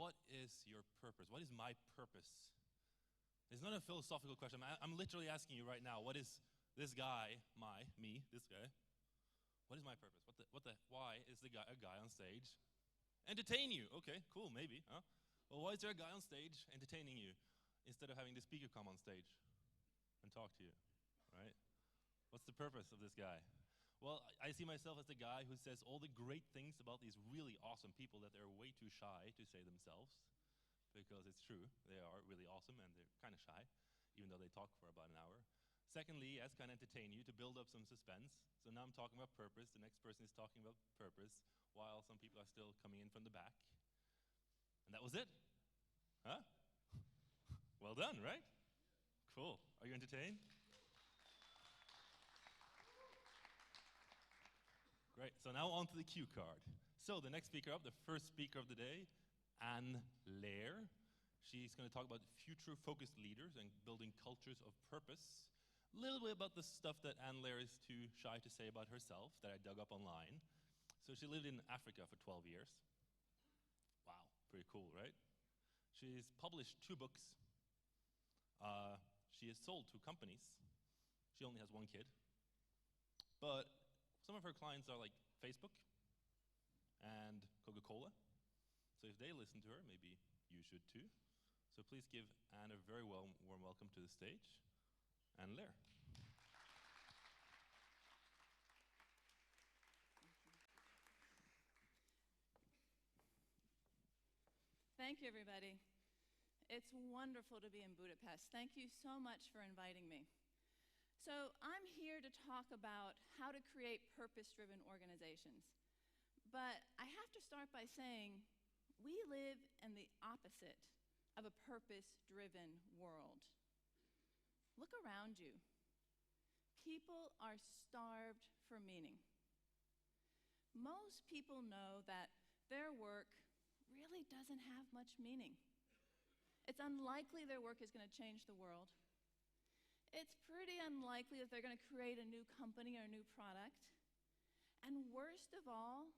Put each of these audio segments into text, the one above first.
what is your purpose? What is my purpose? It's not a philosophical question. I'm literally asking you right now, what is this guy, this guy, what is my purpose? Why is a guy on stage entertain you? Okay, cool, maybe, huh? Well, why is there a guy on stage entertaining you instead of having the speaker come on stage and talk to you, right? What's the purpose of this guy? Well, I see myself as the guy who says all the great things about these really awesome people that they're way too shy to say themselves, because it's true, they are really awesome and they're kind of shy, even though they talk for about an hour. Secondly, yes, kind of entertain you to build up some suspense. So now I'm talking about purpose, the next person is talking about purpose, while some people are still coming in from the back. And that was it. Huh? Well done, right? Cool. Are you entertained? Great. So now on to the cue card. So the next speaker up, the first speaker of the day, Anne Lair. She's going to talk about future-focused leaders and building cultures of purpose. A little bit about the stuff that Anne Lair is too shy to say about herself that I dug up online. So she lived in Africa for 12 years. Wow, pretty cool, right? She's published 2 books. She has sold 2 companies. She only has 1 kid. But some of her clients are like Facebook and Coca-Cola. So if they listen to her, maybe you should too. So please give Anne a very warm welcome to the stage. Anne Lair. Thank you, everybody. It's wonderful to be in Budapest. Thank you so much for inviting me. So I'm here to talk about how to create purpose-driven organizations. But I have to start by saying we live in the opposite of a purpose-driven world. Look around you. People are starved for meaning. Most people know that their work really doesn't have much meaning. It's unlikely their work is going to change the world. It's pretty unlikely that they're going to create a new company or a new product. And worst of all,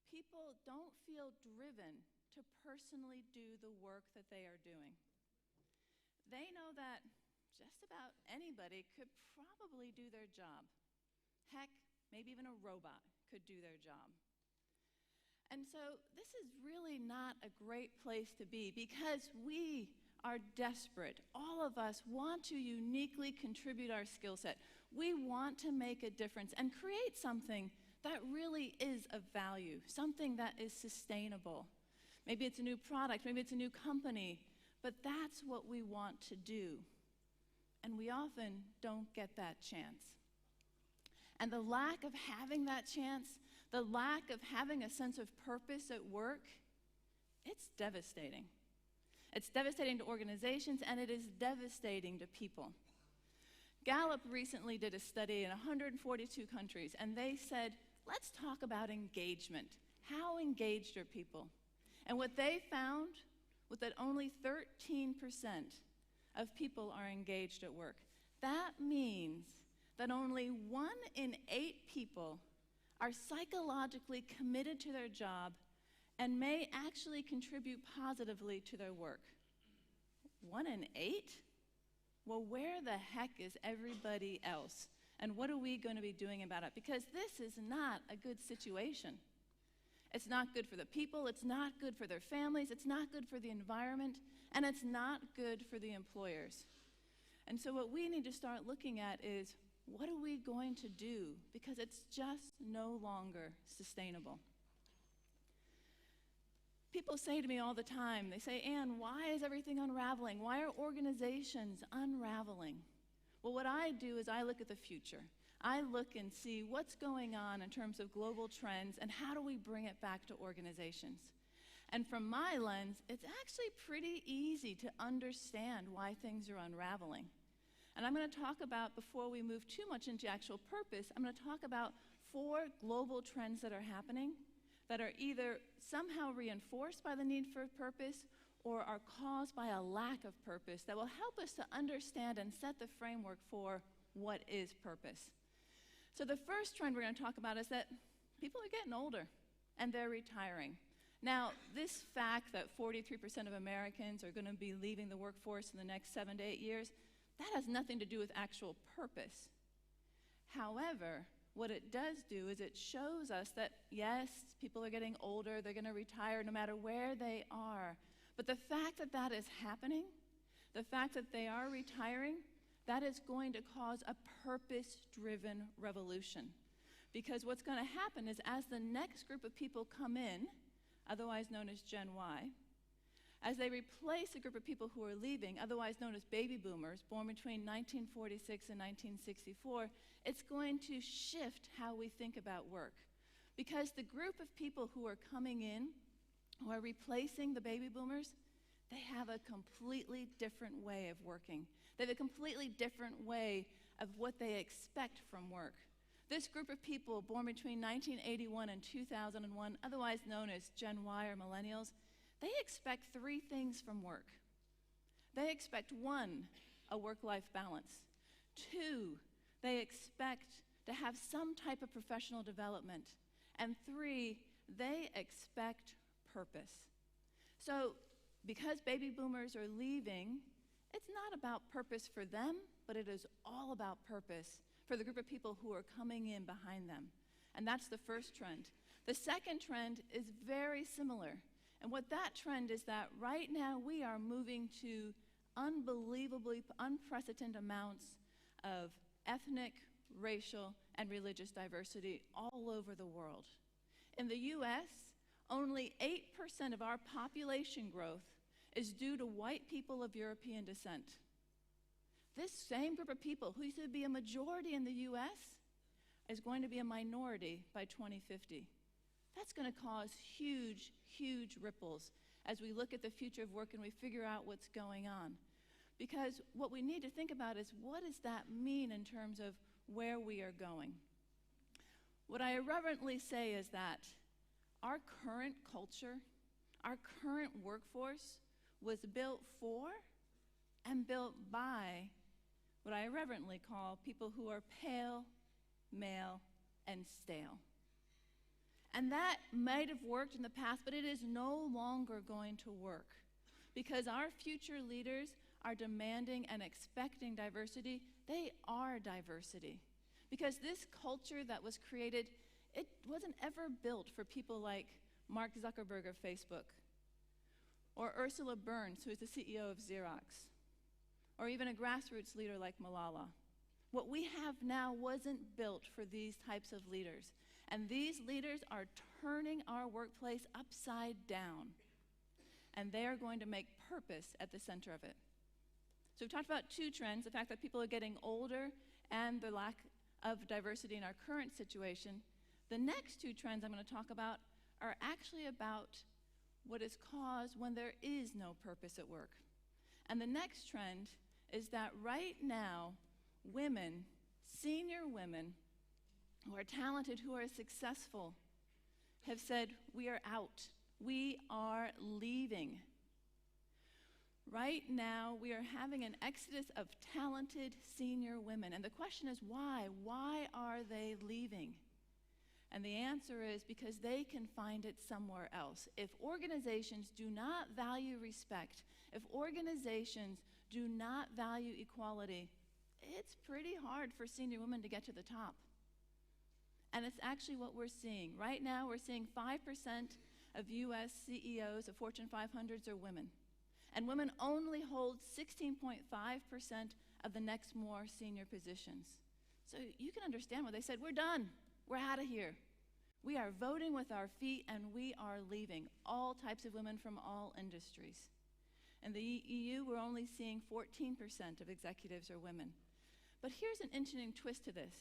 people don't feel driven to personally do the work that they are doing. They know that just about anybody could probably do their job. Heck, maybe even a robot could do their job. And so this is really not a great place to be because we are desperate. All of us want to uniquely contribute our skill set. We want to make a difference and create something that really is of value, something that is sustainable. Maybe it's a new product, maybe it's a new company, but that's what we want to do. And we often don't get that chance. And the lack of having that chance, the lack of having a sense of purpose at work, it's devastating. It's devastating to organizations, and it is devastating to people. Gallup recently did a study in 142 countries, and they said, let's talk about engagement. How engaged are people? And what they found was that only 13% of people are engaged at work. That means that only 1 in 8 people are psychologically committed to their job and may actually contribute positively to their work. 1 in 8? Well, where the heck is everybody else? And what are we going to be doing about it? Because this is not a good situation. It's not good for the people, it's not good for their families, it's not good for the environment, and it's not good for the employers. And so what we need to start looking at is, what are we going to do? Because it's just no longer sustainable. People say to me all the time, they say, Anne, why is everything unraveling? Why are organizations unraveling? Well, what I do is I look at the future. I look and see what's going on in terms of global trends and how do we bring it back to organizations. And from my lens, it's actually pretty easy to understand why things are unraveling. And I'm going to talk about, before we move too much into actual purpose, I'm going to talk about 4 global trends that are happening that are either somehow reinforced by the need for purpose or are caused by a lack of purpose that will help us to understand and set the framework for what is purpose. So the first trend we're going to talk about is that people are getting older and they're retiring. Now, this fact that 43% of Americans are going to be leaving the workforce in the next 7 to 8 years, that has nothing to do with actual purpose. However, what it does do is it shows us that, yes, people are getting older, they're going to retire no matter where they are. But the fact that that is happening, the fact that they are retiring, that is going to cause a purpose-driven revolution. Because what's going to happen is as the next group of people come in, otherwise known as Gen Y, as they replace a group of people who are leaving, otherwise known as baby boomers, born between 1946 and 1964, it's going to shift how we think about work. Because the group of people who are coming in, who are replacing the baby boomers, they have a completely different way of working. They have a completely different way of what they expect from work. This group of people born between 1981 and 2001, otherwise known as Gen Y or millennials, they expect three things from work. They expect, one, a work-life balance. Two, they expect to have some type of professional development. And three, they expect purpose. So because baby boomers are leaving, it's not about purpose for them, but it is all about purpose for the group of people who are coming in behind them. And that's the first trend. The second trend is very similar. And what that trend is that right now we are moving to unbelievably unprecedented amounts of ethnic, racial, and religious diversity all over the world. In the US, only 8% of our population growth is due to white people of European descent. This same group of people who used to be a majority in the US is going to be a minority by 2050. That's going to cause huge, huge ripples as we look at the future of work and we figure out what's going on. Because what we need to think about is, what does that mean in terms of where we are going? What I irreverently say is that our current culture, our current workforce was built for and built by what I irreverently call people who are pale, male, and stale. And that might have worked in the past, but it is no longer going to work because our future leaders are demanding and expecting diversity. They are diversity. Because this culture that was created, it wasn't ever built for people like Mark Zuckerberg of Facebook, or Ursula Burns, who is the CEO of Xerox, or even a grassroots leader like Malala. What we have now wasn't built for these types of leaders. And these leaders are turning our workplace upside down. And they are going to make purpose at the center of it. So we've talked about two trends, the fact that people are getting older and the lack of diversity in our current situation. The next two trends I'm going to talk about are actually about what is caused when there is no purpose at work. And the next trend is that right now, women, senior women, who are talented, who are successful, have said, we are out. We are leaving. Right now, we are having an exodus of talented senior women. And the question is, why? Why are they leaving? And the answer is because they can find it somewhere else. If organizations do not value respect, if organizations do not value equality, it's pretty hard for senior women to get to the top. And it's actually what we're seeing. Right now, we're seeing 5% of US CEOs of Fortune 500s are women. And women only hold 16.5% of the next more senior positions. So you can understand when they said, we're done, we're out of here. We are voting with our feet and we are leaving, all types of women from all industries. In the EU, we're only seeing 14% of executives are women. But here's an interesting twist to this.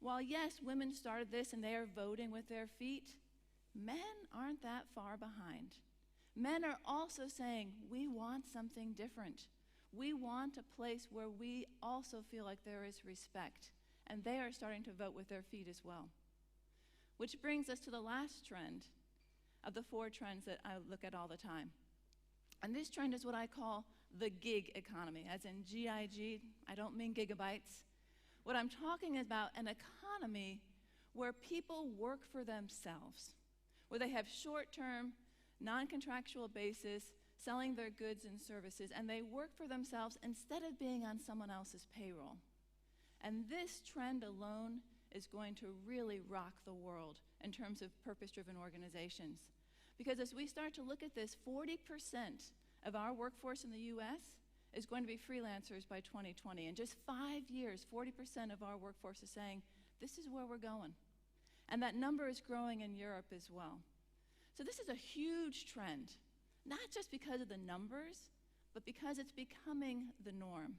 While yes, women started this and they are voting with their feet, men aren't that far behind. Men are also saying, we want something different. We want a place where we also feel like there is respect. And they are starting to vote with their feet as well. Which brings us to the last trend of the four trends that I look at all the time. And this trend is what I call the gig economy, as in G-I-G. I don't mean gigabytes. What I'm talking about, an economy where people work for themselves, where they have short-term, non-contractual basis, selling their goods and services, and they work for themselves instead of being on someone else's payroll. And this trend alone is going to really rock the world in terms of purpose-driven organizations. Because as we start to look at this, 40% of our workforce in the US is going to be freelancers by 2020. In just 5 years, 40% of our workforce is saying, this is where we're going. And that number is growing in Europe as well. So this is a huge trend, not just because of the numbers, but because it's becoming the norm.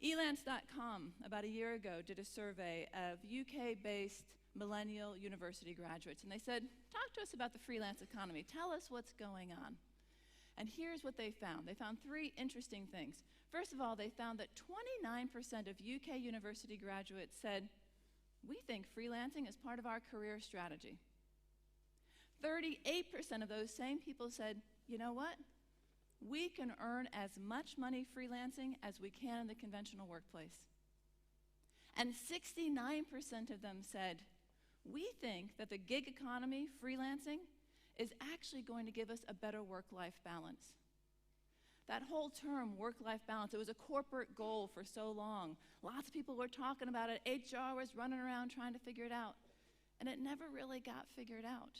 Elance.com, about a year ago, did a survey of UK-based millennial university graduates, and they said, talk to us about the freelance economy. Tell us what's going on. And here's what they found. They found 3 interesting things. First of all, they found that 29% of UK university graduates said, we think freelancing is part of our career strategy. 38% of those same people said, you know what? We can earn as much money freelancing as we can in the conventional workplace. And 69% of them said, we think that the gig economy, freelancing, is actually going to give us a better work-life balance. That whole term, work-life balance, it was a corporate goal for so long. Lots of people were talking about it. HR was running around trying to figure it out. And it never really got figured out.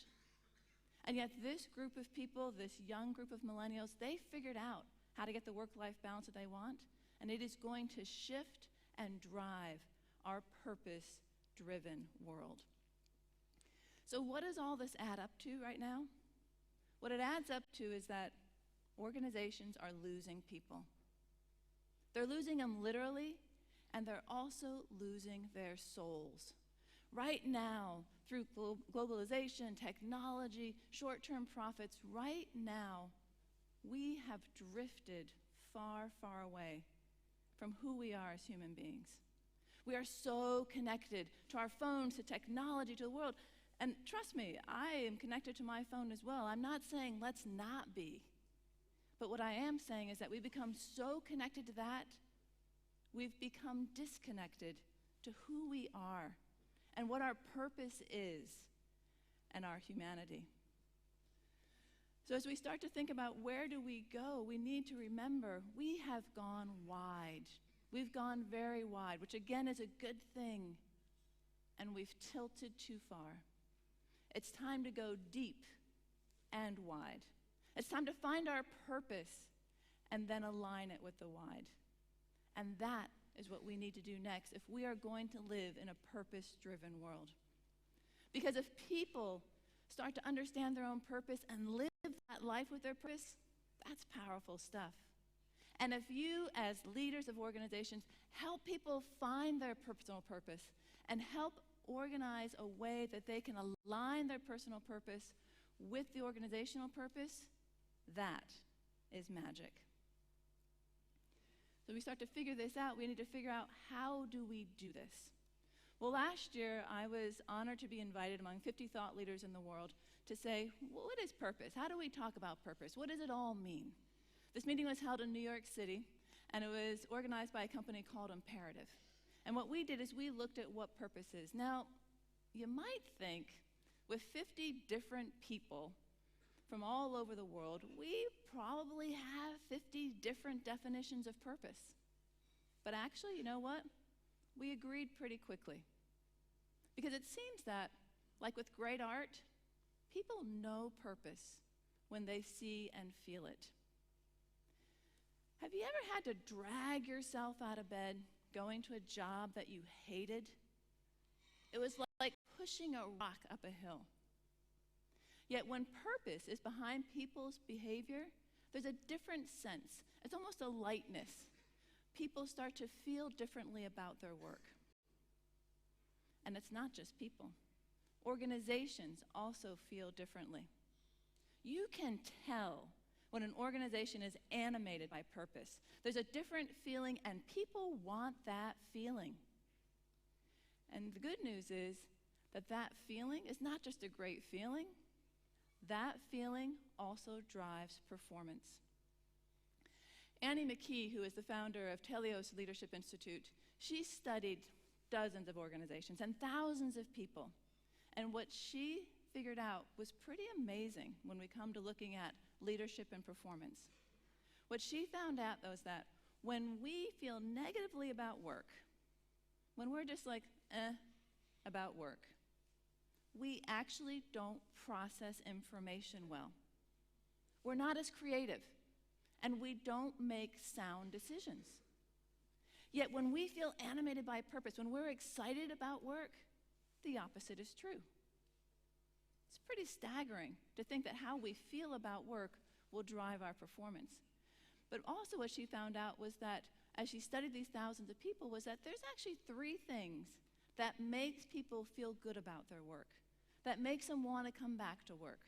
And yet this group of people, this young group of millennials, they figured out how to get the work-life balance that they want. And it is going to shift and drive our purpose-driven world. So what does all this add up to right now? What it adds up to is that organizations are losing people. They're losing them literally, and they're also losing their souls. Right now, through globalization, technology, short-term profits, right now, we have drifted far, far away from who we are as human beings. We are so connected to our phones, to technology, to the world. And trust me, I am connected to my phone as well. I'm not saying let's not be. But what I am saying is that we become so connected to that, we've become disconnected to who we are and what our purpose is and our humanity. So as we start to think about where do we go, we need to remember we have gone wide. We've gone very wide, which again is a good thing, and we've tilted too far. It's time to go deep and wide. It's time to find our purpose and then align it with the wide. And that is what we need to do next if we are going to live in a purpose-driven world. Because if people start to understand their own purpose and live that life with their purpose, that's powerful stuff. And if you, as leaders of organizations, help people find their personal purpose and help organize a way that they can align their personal purpose with the organizational purpose, that is magic. So we start to figure this out. We need to figure out, how do we do this? Well, last year, I was honored to be invited among 50 thought leaders in the world to say, well, what is purpose? How do we talk about purpose? What does it all mean? This meeting was held in New York City, and it was organized by a company called Imperative. And what we did is we looked at what purpose is. Now, you might think with 50 different people from all over the world, we probably have 50 different definitions of purpose. But actually, you know what? We agreed pretty quickly. Because it seems that, like with great art, people know purpose when they see and feel it. Have you ever had to drag yourself out of bed going to a job that you hated? It was like pushing a rock up a hill. Yet when purpose is behind people's behavior, there's a different sense. It's almost a lightness. People start to feel differently about their work. And it's not just people. Organizations also feel differently. You can tell when an organization is animated by purpose. There's a different feeling, and people want that feeling. And the good news is that that feeling is not just a great feeling. That feeling also drives performance. Annie McKee, who is the founder of Telios Leadership Institute, she studied dozens of organizations and thousands of people. And what she figured out was pretty amazing when we come to looking at leadership and performance. What she found out, though, is that when we feel negatively about work, when we're just like, about work, we actually don't process information well. We're not as creative, and we don't make sound decisions. Yet when we feel animated by purpose, when we're excited about work, the opposite is true. It's pretty staggering to think that how we feel about work will drive our performance. But also what she found out was that as she studied these thousands of people was that there's actually 3 things that makes people feel good about their work, that makes them want to come back to work.